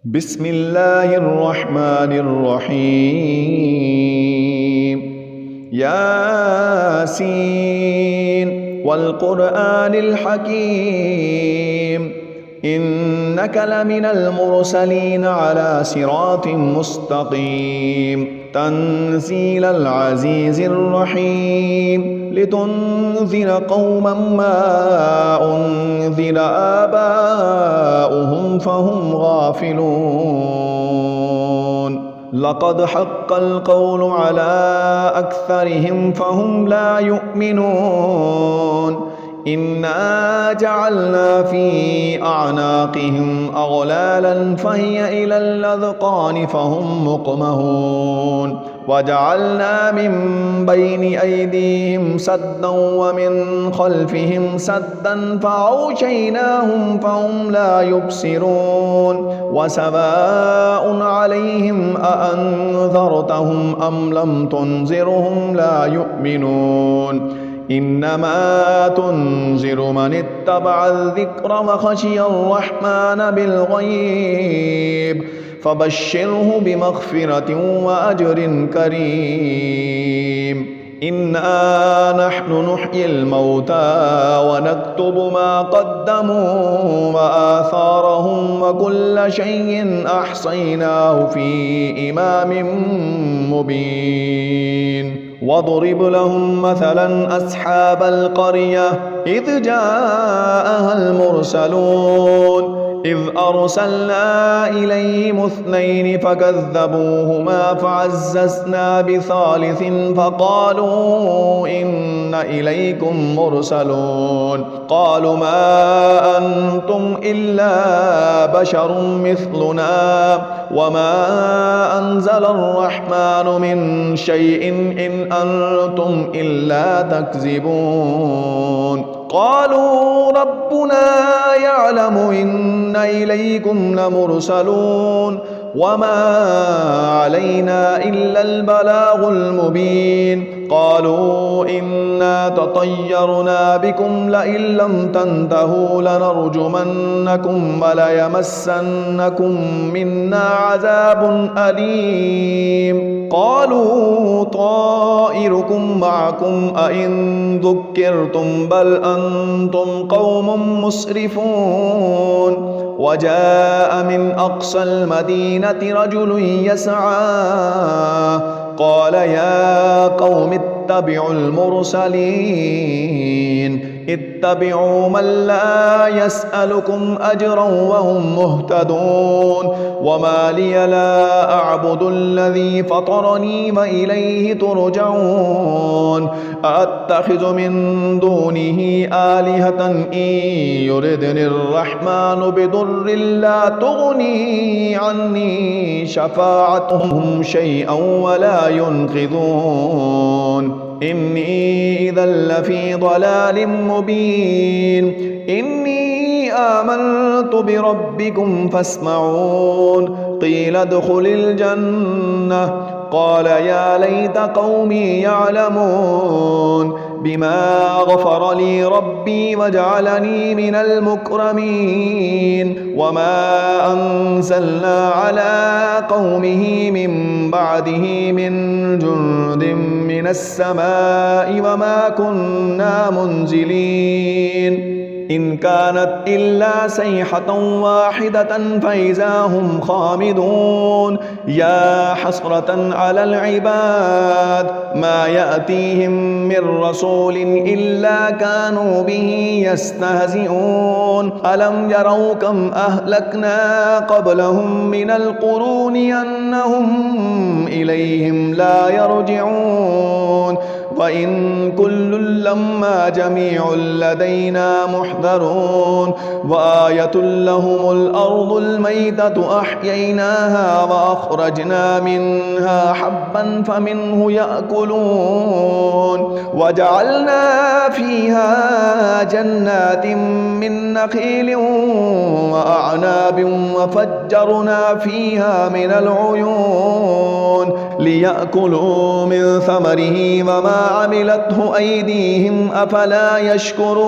بسم الله الرحمن الرحيم. ياسين والقرآن الحكيم إنك لمن المرسلين على صراط مستقيم تنزيل العزيز الرحيم لتنذر قوما ما أنذر آباؤهم فهم غافلون لقد حق القول على أكثرهم فهم لا يؤمنون إنا جعلنا في أعناقهم أغلالا فهي إلى الأذقان فهم مقمهون وجعلنا من بين أيديهم سدا ومن خلفهم سدا فأغشيناهم فهم لا يبصرون وسواء عليهم أأنذرتهم أم لم تنذرهم لا يؤمنون إنما تنذر من اتبع الذكر وخشي الرحمن بالغيب فبشره بمغفرة وأجر كريم إنا نحن نحيي الموتى ونكتب ما قدموا وآثارهم وكل شيء أحصيناه في إمام مبين واضرب لهم مثلا أصحاب القرية إذ جاءها المرسلون إذ أرسلنا إليهم اثنين فكذبوهما فعززنا بثالث فقالوا إنا إليكم مرسلون قالوا ما أنتم إلا بشر مثلنا وما أنزل الرحمن من شيء إن أنتم إلا تكذبون قالوا ربنا يعلم إن إليكم لمرسلون وما علينا إلا البلاغ المبين قالوا إنا تطيرنا بكم لئن لم تنتهوا لنرجمنكم وليمسنكم منا عذاب أليم قالوا طائركم معكم أئن ذكرتم بل أنتم قوم مسرفون وجاء من أقصى المدينة رجل يسعى قال يا قوم اتبعوا المرسلين اتبعوا من لا يسألكم أجرا وهم مهتدون وما لي لا أعبد الذي فطرني وإليه ترجعون أتخذ من دونه آلهة إن يردني الرحمن بضر لا تغني عني شفاعتهم شيئا ولا ينقذون إني إذا لفي ضلال مبين إني آمنت بربكم فاسمعون قيل ادخل الجنة قال يا ليت قومي يعلمون بما غفر لي ربي وجعلني من المكرمين وما أنزلنا على قومه من بعده من جند من السماء وما كنا منزلين إن كانت إلا صيحة واحدة فإذا هم خامدون يا حسرة على العباد ما يأتيهم من رسول إلا كانوا به يستهزئون ألم يروا كم أهلكنا قبلهم من القرون أنهم إليهم لا يرجعون وإن كل لما جميع لدينا محضرون وآية لهم الأرض الميتة أحييناها وأخرجنا منها حبا فمنه يأكلون وجعلنا فيها جنات من نخيل وأعناب وفجرنا فيها من العيون ليأكلوا من ثمره وما عملته أيديهم أفلا يشكرون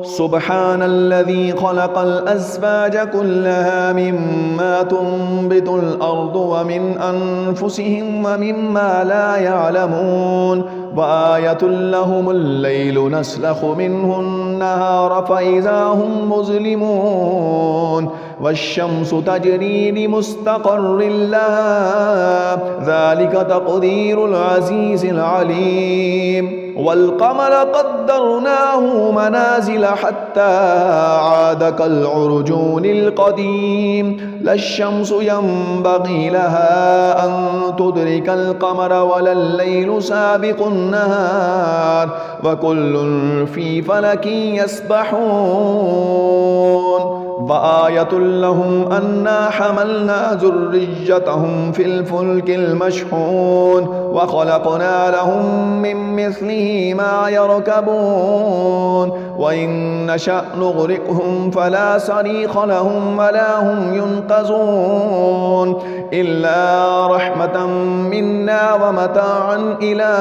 سبحان الذي خلق الأزواج كلها مما تنبت الأرض ومن أنفسهم ومما لا يعلمون وآية لهم الليل نسلخ منه النهار فإذا هم مظلمون والشمس تجري لمستقر لها ذلك تقدير العزيز العليم والقمر قدرناه منازل حتى عاد كالعرجون القديم لا الشمس ينبغي لها أن تدرك القمر ولا الليل سابق النهار وكل في فلك يسبحون وآية لهم أنا حملنا ذريتهم في الفلك المشحون وخلقنا لهم من مثله ما يركبون وإن نشأ نغرقهم فلا صريخ لهم ولا هم ينقذون إلا رحمة منا ومتاعا إلى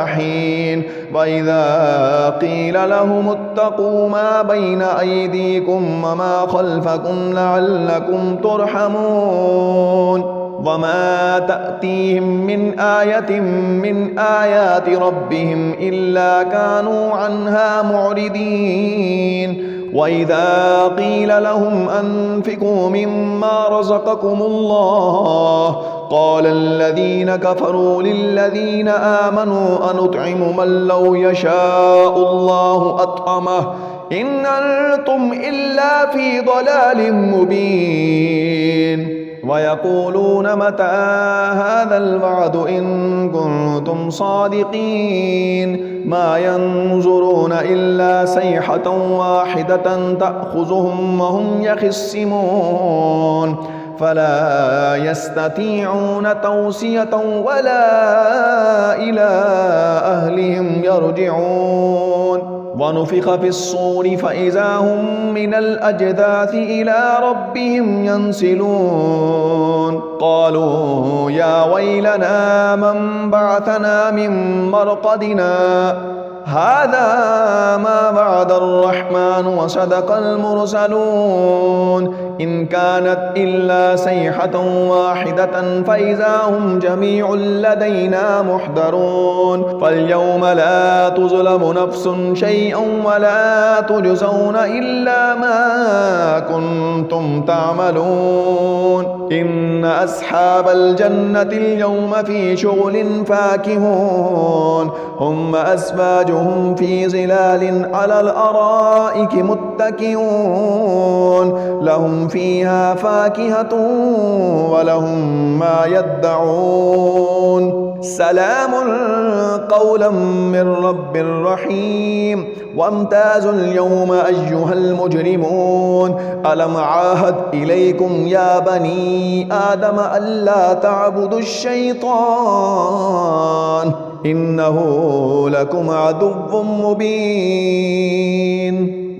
حين وإذا قيل لهم اتقوا ما بين أيديكم وما خلفكم لعلكم ترحمون وما تأتيهم من آية من آيات ربهم إلا كانوا عنها معرضين وإذا قيل لهم أنفقوا مما رزقكم الله قال الذين كفروا للذين آمنوا أنطعم من لو يشاء الله أطعمه إن أنتم إلا في ضلال مبين ويقولون متى هذا الوعد إن كنتم صادقين ما ينظرون إلا صيحة واحدة تأخذهم وهم يخصمون فلا يستطيعون توصية ولا إلى أهلهم يرجعون ونفخ في الصور فإذا هم من الأجداث إلى ربهم ينسلون قالوا يا ويلنا من بعثنا من مرقدنا هذا ما وعد الرحمن وصدق المرسلون إن كانت إلا صيحة واحدة فإذا هم جميع لدينا محضرون فاليوم لا تظلم نفس شيئا ولا تجزون إلا ما كنتم تعملون إن أصحاب الجنة اليوم في شغل فاكهون هم أزواجهم في ظلال على الأرائك متكئون لهم فيها فاكهة ولهم ما يدعون سلام قولا من رب رحيم وامتازوا اليوم أيها المجرمون ألم عاهد إليكم يا بني آدم ألا تعبدوا الشيطان إنه لكم عدو مبين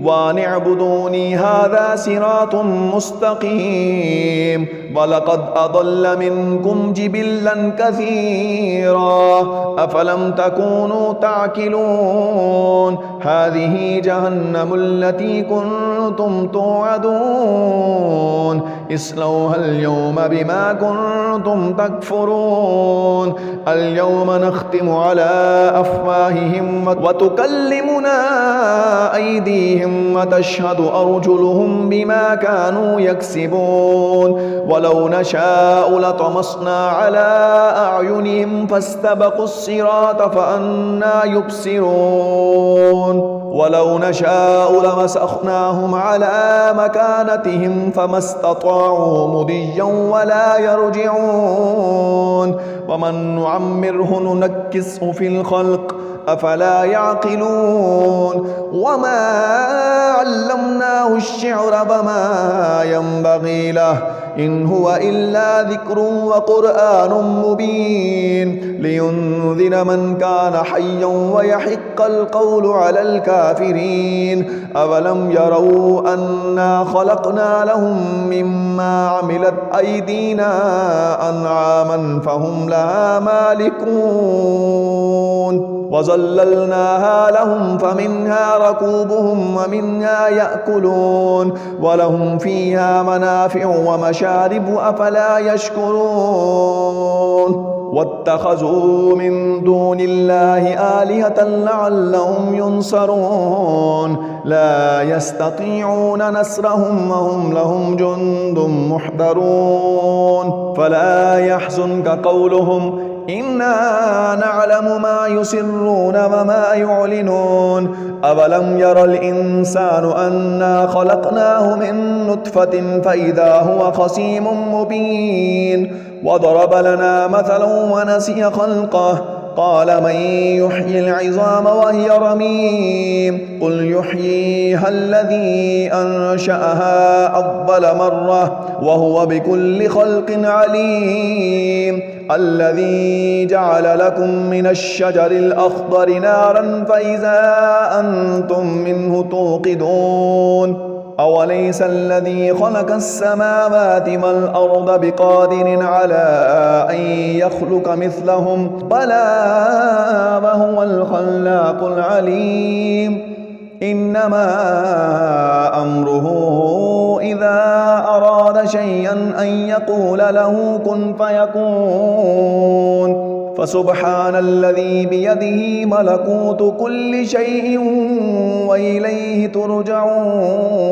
وأن اعبدوني هذا صراط مستقيم ولقد أضل منكم جبلا كثيرا أفلم تكونوا تعقلون هذه جهنم التي كنتم توعدون اصلوها اليوم بما كنتم تكفرون اليوم نختم على أفواههم وتكلمنا أيديهم وتشهد أرجلهم بما كانوا يكسبون ولو نشاء لطمسنا على أعينهم فاستبقوا الصراط فأنى يبصرون ولو نشاء لمسخناهم على مكانتهم فما استطاعوا مضيا ولا يرجعون ومن نعمره ننكسه في الخلق أفلا يعقلون وما علمناه الشعر وما ينبغي له إن هو إلا ذكر وقرآن مبين لينذر من كان حيا ويحق القول على الكافرين أولم يروا أنا خلقنا لهم مما عملت أيدينا أنعاما فهم لها مالكون وظللناها لهم فمنها ركوبهم ومنها يأكلون ولهم فيها منافع ومشارب أفلا يشكرون واتخذوا من دون الله آلهة لعلهم ينصرون لا يستطيعون نصرهم وهم لهم جند محضرون فلا يحزنك قولهم إنا نعلم ما يسرون وما يعلنون أولم ير الإنسان أنا خلقناه من نطفة فإذا هو خصيم مبين وضرب لنا مثلا ونسي خلقه قال من يحيي العظام وهي رميم قل يحييها الذي أنشأها أول مرة وهو بكل خلق عليم الذي جعل لكم من الشجر الأخضر نارا فإذا أنتم منه توقدون أوليس الذي خلق السماوات والأرض بقادر على أن يخلق مثلهم بلى وهو الخلاق العليم إنما أمره إذا أراد شيئا أن يقول له كن فيكون فسبحان الذي بيده ملكوت كل شيء وإليه ترجعون